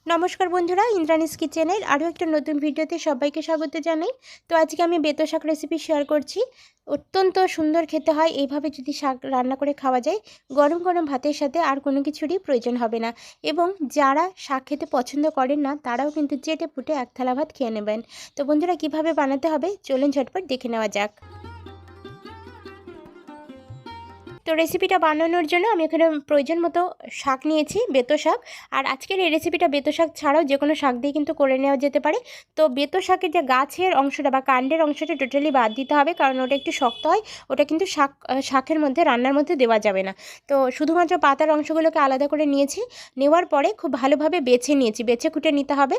নমস্কার বন্ধুরা, ইন্দ্রাণীস কিচেনের আরও একটা নতুন ভিডিওতে সবাইকে স্বাগত জানাই। তো আজকে আমি বেতো শাক রেসিপি শেয়ার করছি। অত্যন্ত সুন্দর খেতে হয়। এইভাবে যদি শাক রান্না করে খাওয়া যায়, গরম গরম ভাতের সাথে আর কোনো কিছুরই প্রয়োজন হবে না। এবং যারা শাক খেতে পছন্দ করেন না, তারাও কিন্তু চেটে পুটে এক থালা ভাত খেয়ে নেবেন। তো বন্ধুরা, কিভাবে বানাতে হবে চলুন ঝটপট দেখে নেওয়া যাক। তো রেসিপিটা বানানোর জন্য আমি এখানে প্রয়োজন মতো শাক নিয়েছি, বেতো শাক। আর আজকের এই রেসিপিটা বেতো শাক ছাড়াও যে কোনো শাক দিয়ে কিন্তু করে নেওয়া যেতে পারে। তো বেতো শাকের যে গাছের অংশটা বা কাণ্ডের অংশটা টোটালি বাদ দিতে হবে, কারণ ওটা একটু শক্ত হয়। ওটা কিন্তু শাকের মধ্যে রান্নার মধ্যে দেওয়া যাবে না। তো শুধুমাত্র পাতার অংশগুলোকে আলাদা করে নিয়েছি। নেওয়ার পরে খুব ভালোভাবে বেছে নিয়েছি, বেছে কুটে নিতে হবে,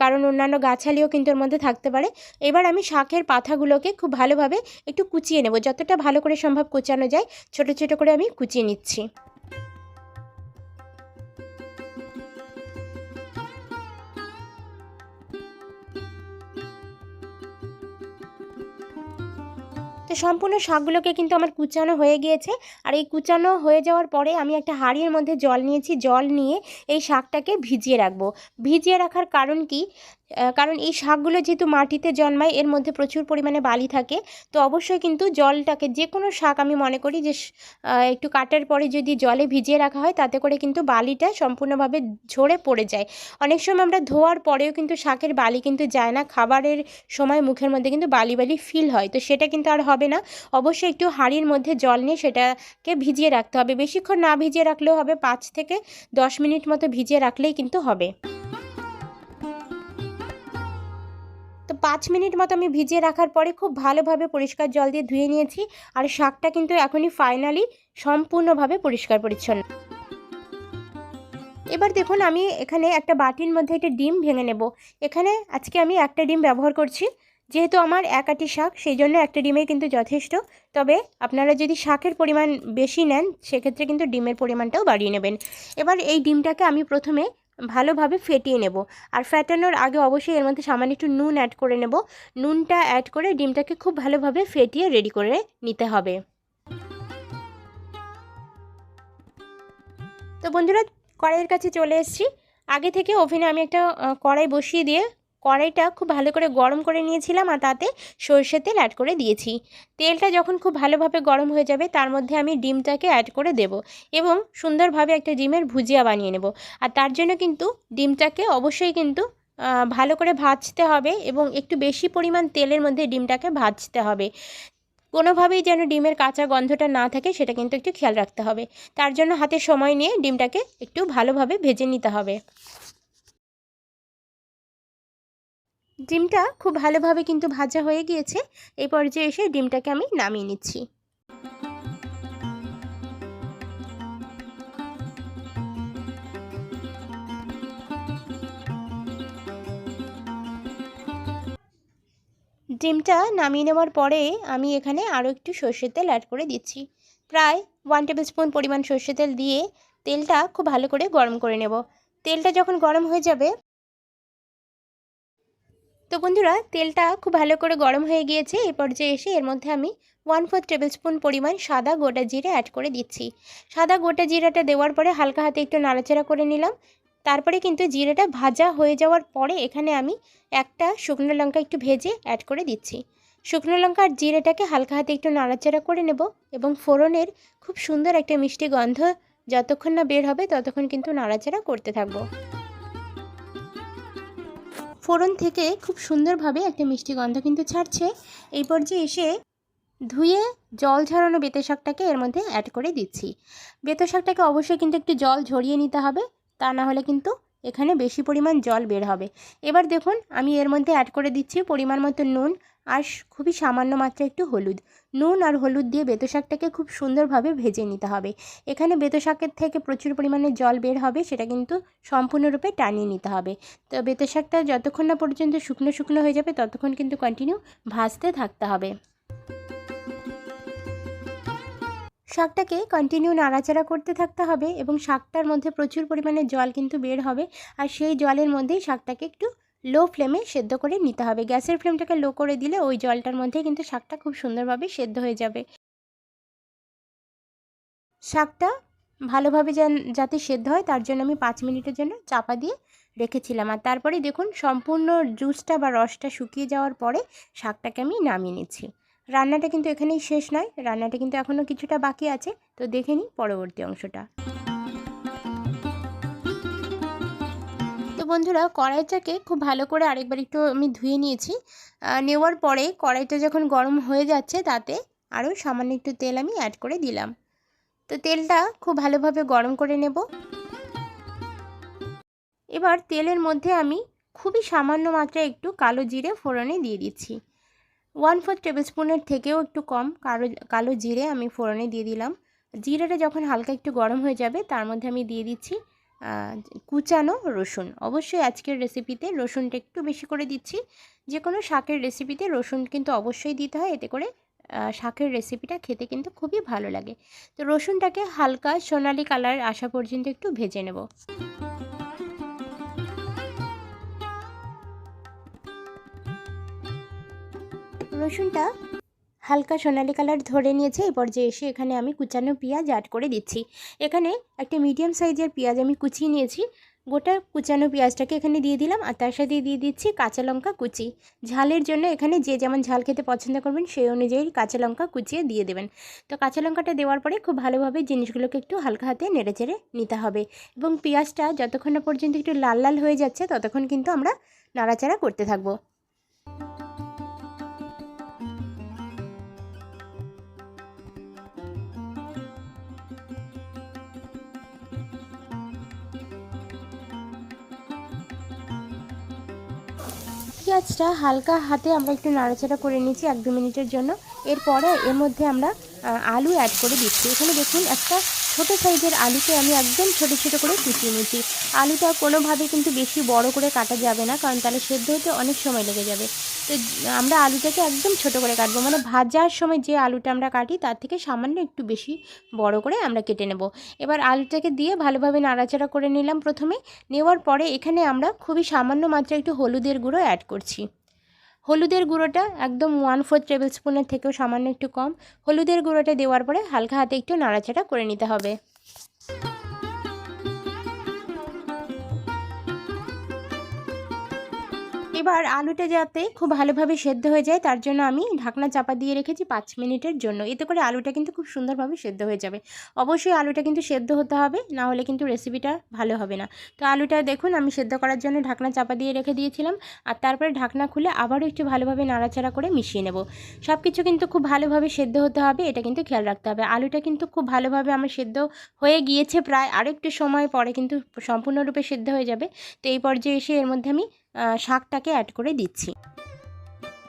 কারণ অন্যান্য গাছালিও কিন্তু ওর মধ্যে থাকতে পারে। এবার আমি শাকের পাতাগুলোকে খুব ভালোভাবে একটু কুচিয়ে নেব, যতটা ভালো করে সম্ভব কুচানো যায় ছোট ছোট করে আমি কুচিয়ে নিচ্ছি। তো সম্পূর্ণ শাকগুলোকে কিন্তু আমার কুচানো হয়ে গিয়েছে। আর এই কুচানো হয়ে যাওয়ার পরে আমি একটা হাঁড়ির মধ্যে জল নিয়েছি। জল নিয়ে এই শাকটাকে ভিজিয়ে রাখবো। ভিজিয়ে রাখার কারণ কি? কারণ এই শাকগুলো যেহেতু মাটিতে জন্মায়, এর মধ্যে প্রচুর পরিমাণে বালি থাকে। তো অবশ্যই কিন্তু জলটাকে, যে কোনো শাক আমি মনে করি যে একটু কাটার পরে যদি জলে ভিজিয়ে রাখা হয়, তাতে করে কিন্তু বালিটা সম্পূর্ণভাবে ঝরে পড়ে যায়। অনেক সময় আমরা ধোয়ার পরেও কিন্তু শাকের বালি কিন্তু যায় না, খাবারের সময় মুখের মধ্যে কিন্তু বালি বালি ফিল হয়। তো সেটা কিন্তু আর হবে না। অবশ্যই একটু হাঁড়ির মধ্যে জল নিয়ে সেটাকে ভিজিয়ে রাখতে হবে। বেশিক্ষণ না ভিজিয়ে রাখলেও হবে, 5 থেকে 10 মিনিট মতো ভিজিয়ে রাখলেই কিন্তু হবে। তো 5 মিনিট মতো আমি ভিজিয়ে রাখার পরে খুব ভালোভাবে পরিষ্কার জল দিয়ে ধুয়ে নিয়েছি। আর শাকটা কিন্তু এখনই ফাইনালি সম্পূর্ণভাবে পরিষ্কার পরিচ্ছন্ন। এবার দেখুন, আমি এখানে একটা বাটির মধ্যে একটা ডিম ভেঙে নেব। এখানে আজকে আমি একটা ডিম ব্যবহার করছি। যেহেতু আমার এক আটি শাক, সেই জন্য একটা ডিমেই কিন্তু যথেষ্ট। তবে আপনারা যদি শাকের পরিমাণ বেশি নেন, সেক্ষেত্রে কিন্তু ডিমের পরিমাণটাও বাড়িয়ে নেবেন। এবার এই ডিমটাকে আমি প্রথমে ভালোভাবে ফেটিয়ে নেব। আর ফেটানোর আগে অবশ্যই এর মধ্যে সামান্য একটু নুন অ্যাড করে নেব। নুনটা অ্যাড করে ডিমটাকে খুব ভালোভাবে ফেটিয়ে রেডি করে নিতে হবে। তো বন্ধুরা, কড়াইয়ের কাছে চলে এসেছি। আগে থেকে ওভেনে আমি একটা কড়াই বসিয়ে দিয়ে কড়াইটা খুব ভালো করে গরম করে নিয়েছিলাম, আর তাতে সরষের তেল অ্যাড করে দিয়েছি। তেলটা যখন খুব ভালোভাবে গরম হয়ে যাবে, তার মধ্যে আমি ডিমটাকে অ্যাড করে দেব এবং সুন্দরভাবে একটা ডিমের ভুজিয়া বানিয়ে নেব। আর তার জন্য কিন্তু ডিমটাকে অবশ্যই কিন্তু ভালো করে ভাজতে হবে এবং একটু বেশি পরিমাণ তেলের মধ্যে ডিমটাকে ভাজতে হবে। কোনোভাবেই যেন ডিমের কাঁচা গন্ধটা না থাকে, সেটা কিন্তু একটু খেয়াল রাখতে হবে। তার জন্য হাতে সময় নিয়ে ডিমটাকে একটু ভালোভাবে ভেজে নিতে হবে। ডিমটা খুব ভালোভাবে কিন্তু ভাজা হয়ে গিয়েছে। এই পর্যায়ে এসে ডিমটাকে আমি নামিয়ে নিচ্ছি। ডিমটা নামিয়ে নেওয়ার পরে আমি এখানে আরও একটু সর্ষের তেল অ্যাড করে দিচ্ছি। প্রায় 1 টেবিল স্পুন পরিমাণ সর্ষের তেল দিয়ে তেলটা খুব ভালো করে গরম করে নেব। তেলটা যখন গরম হয়ে যাবে, তো বন্ধুরা, তেলটা খুব ভালো করে গরম হয়ে গিয়েছে। এই পর্যায়ে এসে এর মধ্যে আমি 1/4 টেবিল স্পুন পরিমাণ সাদা গোটা জিরে অ্যাড করে দিচ্ছি। সাদা গোটা জিরাটা দেওয়ার পরে হালকা হাতে একটু নাড়াচাড়া করে নিলাম। তারপরে কিন্তু জিরেটা ভাজা হয়ে যাওয়ার পরে এখানে আমি একটা শুকনো লঙ্কা একটু ভেজে অ্যাড করে দিচ্ছি। শুকনো লঙ্কা আর জিরেটাকে হালকা হাতে একটু নাড়াচাড়া করে নেব এবং ফোড়নের খুব সুন্দর একটা মিষ্টি গন্ধ যতক্ষণ না বের হবে, ততক্ষণ কিন্তু নাড়াচাড়া করতে থাকবো। ফোড়ন থেকে খুব সুন্দরভাবে একটা মিষ্টি গন্ধ কিন্তু ছাড়ছে। এই পর্যায়ে এসে ধুয়ে জল ঝরানো বেতো শাকটাকে এর মধ্যে অ্যাড করে দিচ্ছি। বেতো শাকটাকে অবশ্যই কিন্তু একটু জল ঝরিয়ে নিতে হবে, তা না হলে কিন্তু এখানে বেশি পরিমাণ জল বের হবে। এবার দেখুন, আমি এর মধ্যে অ্যাড করে দিচ্ছি পরিমাণ মতো নুন আর খুবই সামান্য মাত্রা একটু হলুদ। নুন আর হলুদ দিয়ে বেতো শাকটাকে খুব সুন্দরভাবে ভেজে নিতে হবে। এখানে বেতো শাকের থেকে প্রচুর পরিমাণে জল বের হবে, সেটা কিন্তু সম্পূর্ণরূপে টানিয়ে নিতে হবে। তো বেতো শাকটা যতক্ষণ না পর্যন্ত শুকনো শুকনো হয়ে যাবে, ততক্ষণ কিন্তু কন্টিনিউ ভাজতে থাকতে হবে। শাকটাকে কন্টিনিউ নাড়াচাড়া করতে থাকতে হবে এবং শাকটার মধ্যে প্রচুর পরিমাণে জল কিন্তু বের হবে। আর সেই জলের মধ্যেই শাকটাকে একটু লো ফ্লেমে সেদ্ধ করে নিতে হবে। গ্যাসের ফ্লেমটাকে লো করে দিলে ওই জলটার মধ্যে কিন্তু শাকটা খুব সুন্দরভাবে সেদ্ধ হয়ে যাবে। শাকটা ভালোভাবে যাতে সেদ্ধ হয় তার জন্য আমি 5 মিনিটের জন্য চাপা দিয়ে রেখেছিলাম। আর তারপরে দেখুন সম্পূর্ণ জুসটা বা রসটা শুকিয়ে যাওয়ার পরে শাকটাকে আমি নামিয়ে নিচ্ছি। রান্নাটা কিন্তু এখানেই শেষ নয়, রান্নাটা কিন্তু এখনও কিছুটা বাকি আছে। তো দেখে নিই পরবর্তী অংশটা। তো বন্ধুরা, কড়াইটাকে খুব ভালো করে আরেকবার একটু আমি ধুয়ে নিয়েছি। নেওয়ার পরে কড়াইটা যখন গরম হয়ে যাচ্ছে তাতে আরও সামান্য একটু তেল আমি অ্যাড করে দিলাম। তো তেলটা খুব ভালোভাবে গরম করে নেব। এবার তেলের মধ্যে আমি খুবই সামান্য মাত্রায় একটু কালো জিরে ফোড়নে দিয়ে দিচ্ছি। 1/4 টেবিল স্পুনের থেকেও একটু কম কালো জিরে আমি ফোড়নে দিয়ে দিলাম। জিরেটা যখন হালকা একটু গরম হয়ে যাবে তার মধ্যে আমি দিয়ে দিচ্ছি কুচানো রসুন। অবশ্যই আজকের রেসিপিতে রসুনটা একটু বেশি করে দিচ্ছি। যে কোনো শাকের রেসিপিতে রসুন কিন্তু অবশ্যই দিতে হয়, এতে করে শাকের রেসিপিটা খেতে কিন্তু খুবই ভালো লাগে। তো রসুনটাকে হালকা সোনালি কালার আসা পর্যন্ত একটু ভেজে নেব। রসুনটা হালকা সোনালি কালার ধরে নিয়েছে। এই পর্যায়ে এসে এখানে আমি কুচানো পেঁয়াজ অ্যাড করে দিচ্ছি। এখানে একটা মিডিয়াম সাইজের পেঁয়াজ আমি কুচিয়ে নিয়েছি। গোটা কুচানো পেঁয়াজটাকে এখানে দিয়ে দিলাম, আর তার সাথে দিয়ে দিচ্ছি কাঁচা লঙ্কা কুচি। ঝালের জন্য এখানে যে যেমন ঝাল খেতে পছন্দ করবেন সেই অনুযায়ী কাঁচা লঙ্কা কুচিয়ে দিয়ে দেবেন। তো কাঁচা লঙ্কাটা দেওয়ার পরে খুব ভালোভাবে জিনিসগুলোকে একটু হালকা হাতে নেড়েচেড়ে নিতে হবে, এবং পেঁয়াজটা যতক্ষণ না পর্যন্ত একটু লাল লাল হয়ে যাচ্ছে ততক্ষণ কিন্তু আমরা নাড়াচাড়া করতে থাকবো। পেঁয়াজটা হালকা হাতে আমরা একটু নাড়াচাড়া করে নিচ্ছি 1-2 মিনিটের জন্য। এরপরে এর মধ্যে আমরা আলু অ্যাড করে দিচ্ছি। এখানে দেখুন একটা ছোটো সাইজের আলুকে আমি একদম ছোটো ছোটো করে কুচিয়ে নিয়েছি। আলুটা কোনোভাবে কিন্তু বেশি বড় করে কাটা যাবে না, কারণ তাহলে সেদ্ধ হতে অনেক সময় লেগে যাবে। তো আমরা আলুটাকে একদম ছোটো করে কাটবো, মানে ভাজার সময় যে আলুটা আমরা কাটি তার থেকে সামান্য একটু বেশি বড় করে আমরা কেটে নেব। এবার আলুটাকে দিয়ে ভালোভাবে নাড়াচাড়া করে নিলাম প্রথমে। নেওয়ার পরে এখানে আমরা খুবই সামান্য মাত্রায় একটু হলুদের গুঁড়ো অ্যাড করছি। হলুদের গুঁড়োটা একদম 1/4 টেবিল স্পুনের থেকেও সামান্য একটু কম। হলুদের গুঁড়োটা দেওয়ার পরে হালকা হাতে একটু নাড়াচাড়া করে নিতে হবে। এবার আলুটা যাতে খুব ভালোভাবে সেদ্ধ হয়ে যায় তার জন্য আমি ঢাকনা চাপা দিয়ে রেখেছি 5 মিনিটের জন্য। এতে করে আলুটা কিন্তু খুব সুন্দরভাবে সেদ্ধ হয়ে যাবে। অবশ্যই আলুটা কিন্তু সেদ্ধ হতে হবে, না হলে কিন্তু রেসিপিটা ভালো হবে না। তো আলুটা দেখুন আমি সেদ্ধ করার জন্য ঢাকনা চাপা দিয়ে রেখে দিয়েছিলাম, আর তারপরে ঢাকনা খুলে আবারও একটু ভালোভাবে নাড়াচাড়া করে মিশিয়ে নেব। সব কিছু কিন্তু খুব ভালোভাবে সেদ্ধ হতে হবে, এটা কিন্তু খেয়াল রাখতে হবে। আলুটা কিন্তু খুব ভালোভাবে আমার সেদ্ধ হয়ে গিয়েছে, প্রায় আরও একটু সময় পরে কিন্তু সম্পূর্ণরূপে সেদ্ধ হয়ে যাবে। তো এই পর্যায়ে এসে এর মধ্যে আমি শাকটাকে অ্যাড করে দিচ্ছি।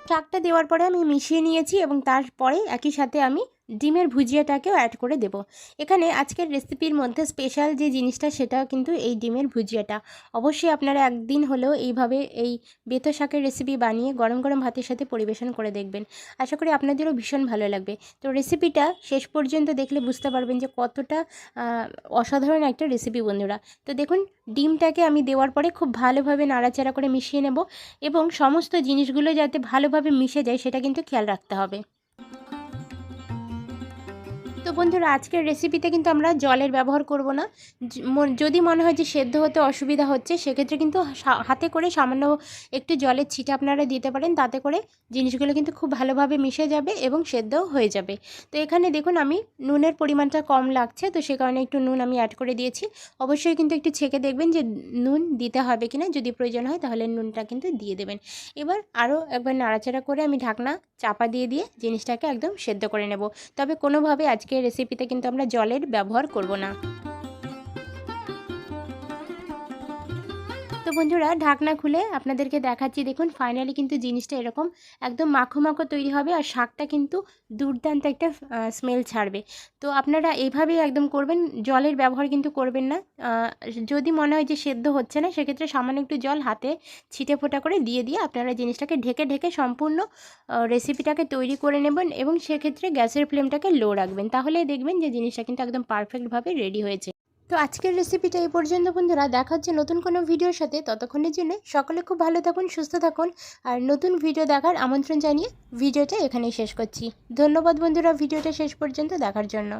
শাকটা দেওয়ার পরে আমি মিশিয়ে নিয়েছি, এবং তারপরে একই সাথে আমি ডিমের ভুজিয়াটাকেও অ্যাড করে দেব। এখানে আজকের রেসিপির মধ্যে স্পেশাল যে জিনিসটা সেটা কিন্তু এই ডিমের ভুজিয়াটা। অবশ্যই আপনারা একদিন হলেও এইভাবে এই বেতো শাকের রেসিপি বানিয়ে গরম গরম ভাতের সাথে পরিবেশন করে দেখবেন। আশা করি আপনাদেরও ভীষণ ভালো লাগবে। তো রেসিপিটা শেষ পর্যন্ত দেখলে বুঝতে পারবেন যে কতটা অসাধারণ একটা রেসিপি বন্ধুরা। তো দেখুন ডিমটাকে আমি দেওয়ার পরে খুব ভালোভাবে নাড়াচাড়া করে মিশিয়ে নেব, এবং সমস্ত জিনিসগুলো যাতে ভালোভাবে মিশে যায় সেটা কিন্তু খেয়াল রাখতে হবে। তো বন্ধুরা, আজকের রেসিপিতে কিন্তু আমরা জলের ব্যবহার করব না। যদি মনে হয় যে সেদ্ধ হতে অসুবিধা হচ্ছে সেক্ষেত্রে কিন্তু হাতে করে সামান্য একটু জলের ছিটা আপনারা দিতে পারেন, তাতে করে জিনিসগুলো কিন্তু খুব ভালোভাবে মিশে যাবে এবং সেদ্ধও হয়ে যাবে। তো এখানে দেখুন আমি নুনের পরিমাণটা কম লাগছে, তো সে কারণে একটু নুন আমি অ্যাড করে দিয়েছি। অবশ্যই কিন্তু একটু ছেঁকে দেখবেন যে নুন দিতে হবে কিনা, যদি প্রয়োজন হয় তাহলে নুনটা কিন্তু দিয়ে দেবেন। এবার আরও একবার নাড়াচাড়া করে আমি ঢাকনা চাপা দিয়ে জিনিসটাকে একদম সেদ্ধ করে নেব। তবে কোনোভাবে আজকের রেসিপিতে কিন্তু আমরা জলের ব্যবহার করব না। তো বন্ধুরা, ঢাকনা খুলে আপনাদেরকে দেখাচ্ছি। দেখুন ফাইনালি কিন্তু জিনিসটা এরকম একদম মাখো মাখো তৈরি হবে, আর শাকটা কিন্তু দুর্দান্ত একটা স্মেল ছাড়বে। তো আপনারা এইভাবেই একদম করবেন, জলের ব্যবহার কিন্তু করবেন না। যদি মনে হয় যে সেদ্ধ হচ্ছে না সেক্ষেত্রে সামান্য একটু জল হাতে ছিটে ফোঁটা করে দিয়ে আপনারা জিনিসটাকে ঢেকে ঢেকে সম্পূর্ণ রেসিপিটাকে তৈরি করে নেবেন, এবং সেক্ষেত্রে গ্যাসের ফ্লেমটাকে লো রাখবেন। তাহলে দেখবেন যে জিনিসটা কিন্তু একদম পারফেক্টভাবে রেডি হয়েছে। তো আজকের রেসিপিটা এই পর্যন্ত বন্ধুরা, দেখা হচ্ছে নতুন কোনো ভিডিওর সাথে। ততক্ষণের জন্য সকলে খুব ভালো থাকুন, সুস্থ থাকুন, আর নতুন ভিডিও দেখার আমন্ত্রণ জানিয়ে ভিডিওটা এখানেই শেষ করছি। ধন্যবাদ বন্ধুরা ভিডিওটা শেষ পর্যন্ত দেখার জন্য।